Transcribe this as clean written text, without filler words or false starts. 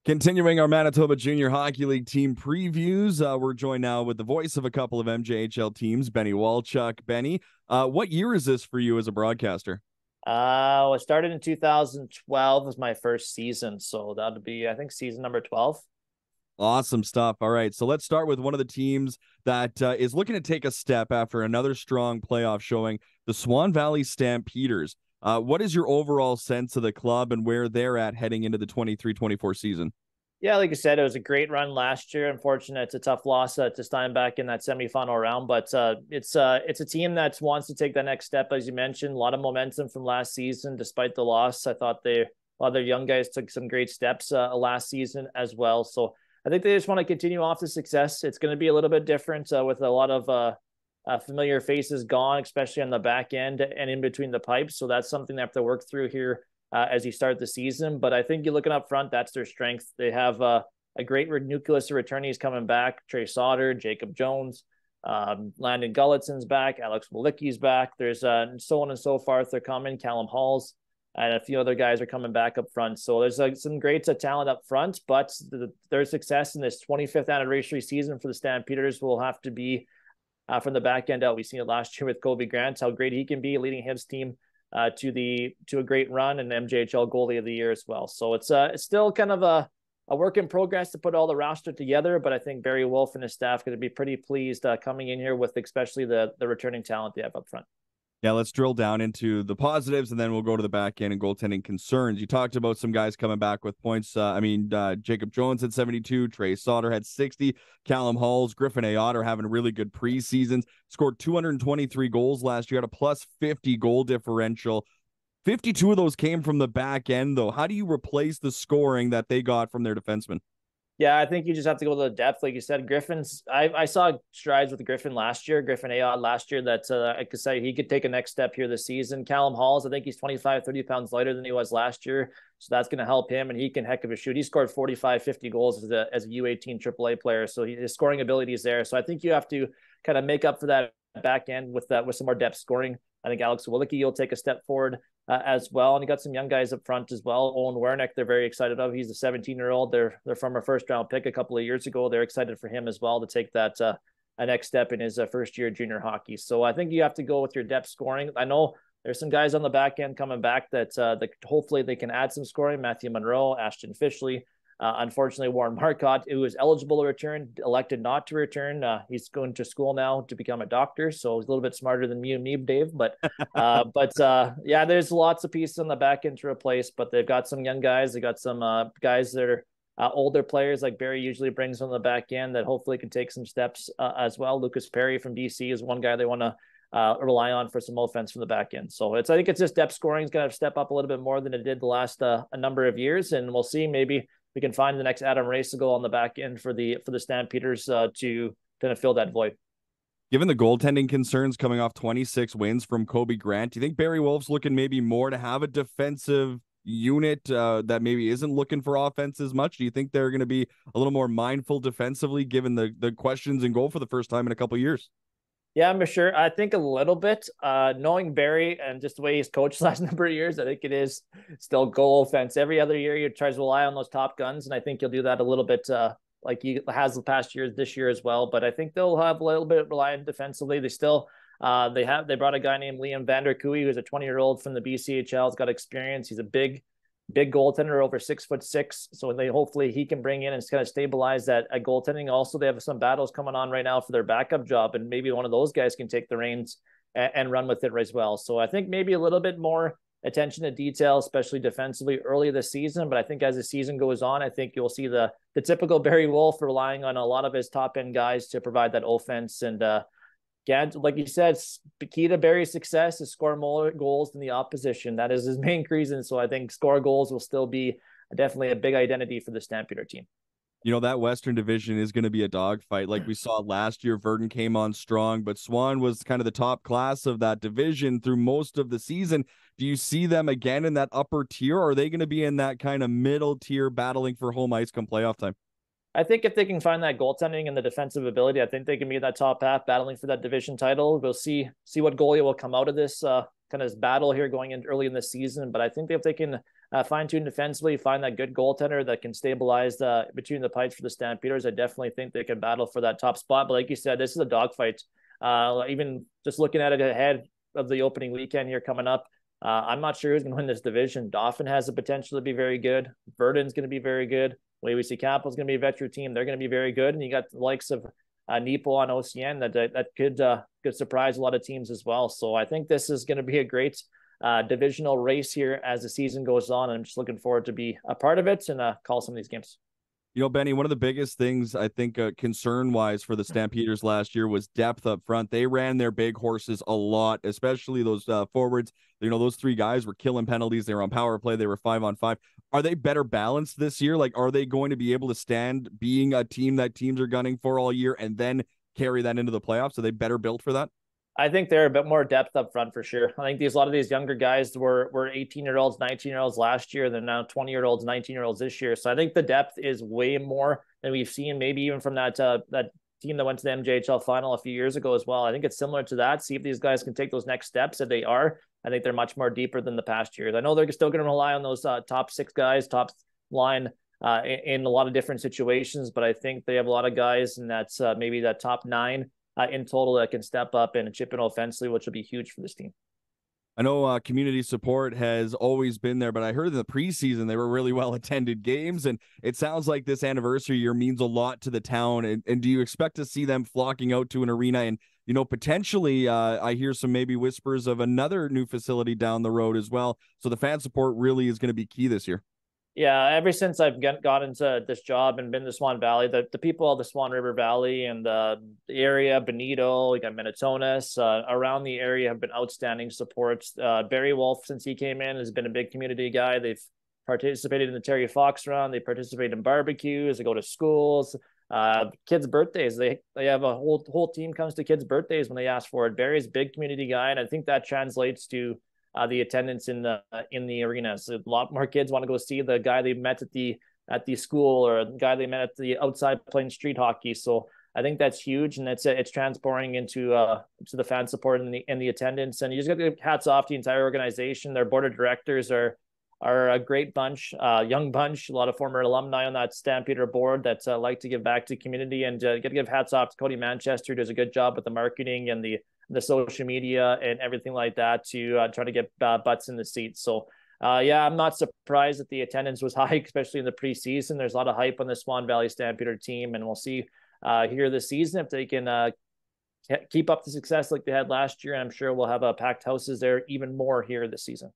Continuing our Manitoba Junior Hockey League team previews, we're joined now with the voice of a couple of MJHL teams, Benny Walchuk. Benny, what year is this for you as a broadcaster? I started in 2012 was my first season, so that would be, I think, season number 12. Awesome stuff. All right, so let's start with one of the teams that is looking to take a step after another strong playoff showing, the Swan Valley Stampeders. What is your overall sense of the club and where they're at heading into the 23-24 season? Yeah, like I said, it was a great run last year. Unfortunately, it's a tough loss to Steinbach in that semifinal round, but it's a team that wants to take that next step, as you mentioned. A lot of momentum from last season, despite the loss. I thought a lot of their young guys took some great steps last season as well. So I think they just want to continue off the success. It's going to be a little bit different with a lot of familiar faces gone, especially on the back end and in between the pipes. So that's something they have to work through here as you start the season. But I think you're looking up front, that's their strength. They have a great nucleus of returnees coming back. Trey Sauter, Jacob Jones, Landon Gullitson's back. Alex Walicki's back. There's so on and so forth. They're coming. Callum Halls and a few other guys are coming back up front. So there's some great talent up front, but their success in this 25th anniversary season for the Stampeders will have to be from the back end out. We've seen it last year with Kobe Grant, how great he can be leading his team to a great run, and MJHL goalie of the year as well. So it's still kind of a work in progress to put all the roster together, but I think Barry Wolf and his staff are going to be pretty pleased coming in here with especially the returning talent they have up front. Yeah, let's drill down into the positives, and then we'll go to the back end and goaltending concerns. You talked about some guys coming back with points. Jacob Jones had 72, Trey Sauter had 60, Callum Halls, Griffin Ayotte are having really good preseasons, scored 223 goals last year, had a plus 50 goal differential. 52 of those came from the back end, though. How do you replace the scoring that they got from their defensemen? Yeah, I think you just have to go to the depth. Like you said, I saw strides with Griffin Ayotte last year that I could say he could take a next step here this season. Callum Halls, I think he's 25, 30 pounds lighter than he was last year. So that's going to help him, and he can heck of a shoot. He scored 45, 50 goals as a U18 AAA player. So his scoring ability is there. So I think you have to kind of make up for that back end with some more depth scoring. I think Alex Walicki will take a step forward as well. And you got some young guys up front as well. Owen Wernick, they're very excited of. He's a 17-year-old. They're from a first-round pick a couple of years ago. They're excited for him as well to take that a next step in his first year of junior hockey. So I think you have to go with your depth scoring. I know there's some guys on the back end coming back that hopefully they can add some scoring. Matthew Monroe, Ashton Fishley. Unfortunately, Warren Marcotte, who was eligible to return, elected not to return. He's going to school now to become a doctor, so he's a little bit smarter than me, Dave. Yeah, there's lots of pieces on the back end to replace, but they've got some young guys. They got some guys that are older players, like Barry usually brings on the back end, that hopefully can take some steps as well. Lucas Perry from BC is one guy they want to rely on for some offense from the back end. So I think it's just depth scoring is going to step up a little bit more than it did the last a number of years, and we'll see. Maybe we can find the next Adam Racegal on the back end for the Stampeders to kind of fill that void. Given the goaltending concerns coming off 26 wins from Kobe Grant, do you think Barry Wolf's looking maybe more to have a defensive unit that maybe isn't looking for offense as much? Do you think they're going to be a little more mindful defensively given the questions in goal for the first time in a couple of years? Yeah, I'm sure. I think a little bit. Knowing Barry and just the way he's coached the last number of years, I think it is still goal offense. Every other year, he tries to rely on those top guns, and I think he'll do that a little bit like he has the past years, this year as well. But I think they'll have a little bit reliant defensively. They still they brought a guy named Liam Vanderkooy, who's a 20-year-old from the BCHL. He's got experience. He's a big goaltender, over 6'6". So hopefully he can bring in and kind of stabilize that at goaltending. Also, they have some battles coming on right now for their backup job, and maybe one of those guys can take the reins and run with it as well. So I think maybe a little bit more attention to detail, especially defensively early this season. But I think as the season goes on, I think you'll see the typical Barry Wolf relying on a lot of his top end guys to provide that offense. And like you said, the key to Barry's success is score more goals than the opposition. That is his main reason. So I think score goals will still be definitely a big identity for the Stampeder team. You know, that Western Division is going to be a dogfight. Like we saw last year, Verdun came on strong, but Swan was kind of the top class of that division through most of the season. Do you see them again in that upper tier, or are they going to be in that kind of middle tier battling for home ice come playoff time? I think if they can find that goaltending and the defensive ability, I think they can be in that top half battling for that division title. We'll see what goalie will come out of this kind of battle here going in early in the season. But I think if they can fine-tune defensively, find that good goaltender that can stabilize between the pipes for the Stampeders. I definitely think they can battle for that top spot. But like you said, this is a dogfight. Even just looking at it ahead of the opening weekend here coming up, I'm not sure who's going to win this division. Dauphin has the potential to be very good. Verdun's going to be very good. Wawasee Capital's going to be a veteran team. They're going to be very good. And you got the likes of Nipo on OCN that could surprise a lot of teams as well. So I think this is going to be a great divisional race here as the season goes on. And I'm just looking forward to be a part of it and call some of these games. You know, Benny, one of the biggest things I think concern-wise for the Stampeders last year was depth up front. They ran their big horses a lot, especially those forwards. You know, those three guys were killing penalties. They were on power play. They were 5-on-5. Are they better balanced this year? Like, are they going to be able to stand being a team that teams are gunning for all year and then carry that into the playoffs? Are they better built for that? I think they're a bit more depth up front for sure. I think a lot of these younger guys were 18-year-olds, 19-year-olds last year. They're now 20-year-olds, 19-year-olds this year. So I think the depth is way more than we've seen, maybe even from that team that went to the MJHL final a few years ago as well. I think it's similar to that. See if these guys can take those next steps. If they are, I think they're much more deeper than the past years. I know they're still going to rely on those top six guys, top line in a lot of different situations, but I think they have a lot of guys, and that's maybe that top nine in total that can step up and chip in offensively, which will be huge for this team. I know community support has always been there, but I heard in the preseason they were really well-attended games, and it sounds like this anniversary year means a lot to the town. And do you expect to see them flocking out to an arena? And, you know, potentially I hear some maybe whispers of another new facility down the road as well. So the fan support really is going to be key this year. Yeah, ever since I've got into this job and been to Swan Valley, the people of the Swan River Valley and the area, Benito, we got Minnetonus, around the area have been outstanding supports. Barry Wolf, since he came in, has been a big community guy. They've participated in the Terry Fox run. They participate in barbecues. They go to schools. Kids' birthdays. They have a whole team comes to kids' birthdays when they ask for it. Barry's a big community guy, and I think that translates to the attendance in the arena. So a lot more kids want to go see the guy they met at the school or the guy they met at the outside playing street hockey. So I think that's huge, and it's transporting into to the fan support and the attendance. And you just got to give hats off to the entire organization. Their board of directors are a great bunch, young bunch, a lot of former alumni on that Stampeder board that like to give back to community, and get to give hats off to Cody Manchester, who does a good job with the marketing and the social media and everything like that to try to get butts in the seats. So yeah, I'm not surprised that the attendance was high, especially in the preseason. There's a lot of hype on the Swan Valley Stampeder team, and we'll see here this season if they can keep up the success like they had last year. And I'm sure we'll have packed houses there even more here this season.